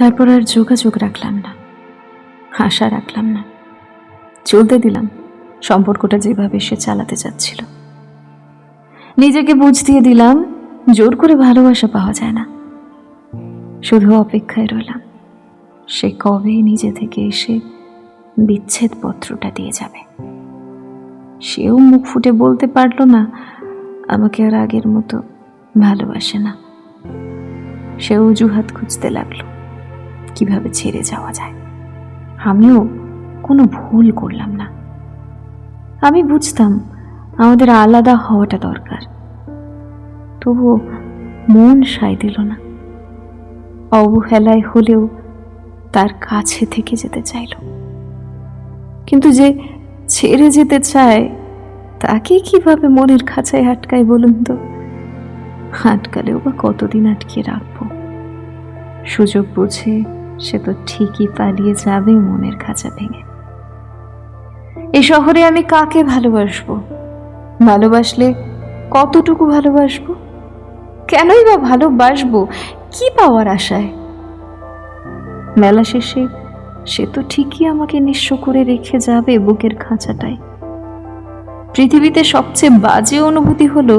তারপর আর যোগাযোগ রাখলাম না, আশা রাখলাম না, চলতে দিলাম সম্পর্কটা যেভাবে সে চালাতে চাচ্ছিল। নিজেকে বুঝ দিয়ে দিলাম জোর করে ভালোবাসা পাওয়া যায় না। শুধু অপেক্ষায় রইলাম সে কবে নিজে থেকে এসে বিচ্ছেদ পত্রটা দিয়ে যাবে। সেও মুখ ফুটে বলতে পারলো না আমাকে আর আগের মতো ভালোবাসে না। সেও অজুহাত খুঁজতে লাগলো কিভাবে ছেড়ে যাওয়া যায়। আমিও কোনো ভুল করলাম না। আমি বুঝতাম আমাদের আলাদা হওয়াটা দরকার, তবুও মন সায় দিল না। অবহেলায় হলেও তার কাছে থেকে যেতে চাইল, কিন্তু যে ছেড়ে যেতে চায় তাকে কিভাবে মনের খাঁচায় আটকায় বলুন তো? আটকালেও বা কতদিন আটকিয়ে রাখবো? সুযোগ বুঝে সে তো ঠিকই পালিয়ে যাবে মনের খাঁচা ভেঙে। এই শহরে আমি কাকে ভালোবাসবো? ভালোবাসলে কতটুকু ভালোবাসবো? কেনই বা ভালোবাসবো? কি পাওয়ার আশায়? মেলা শেষে সে তো ঠিকই আমাকে নিঃস্ব করে রেখে যাবে বুকের খাঁচাটায়। পৃথিবীতে সবচেয়ে বাজে অনুভূতি হলো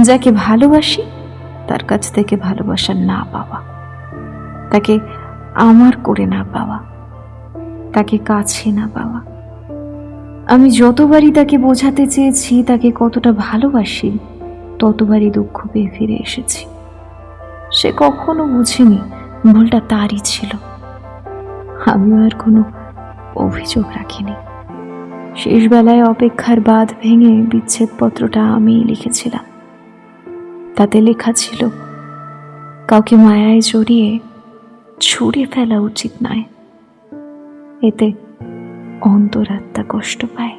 যাকে ভালোবাসি তার কাছ থেকে ভালোবাসা না পাওয়া, তাকে আমার করে না পাওয়া, তাকে কাছে না পাওয়া। আমি যতবারই তাকে বোঝাতে চেয়েছি তাকে কতটা ভালোবাসি, ততবারই দুঃখ পেয়ে ফিরে এসেছি। সে কখনো বুঝেনি ভুলটা তারই ছিল। আমিও আর কোনো অভিযোগ রাখিনি। শেষ বেলায় অপেক্ষার বাঁধ ভেঙে বিচ্ছেদ পত্রটা আমিই লিখেছিলাম। তাতে লেখা ছিল, কাউকে মায়ায় জড়িয়ে ছুঁড়ে ফেলা উচিত নয়, এতে অন্তরাত্মা কষ্ট পায়।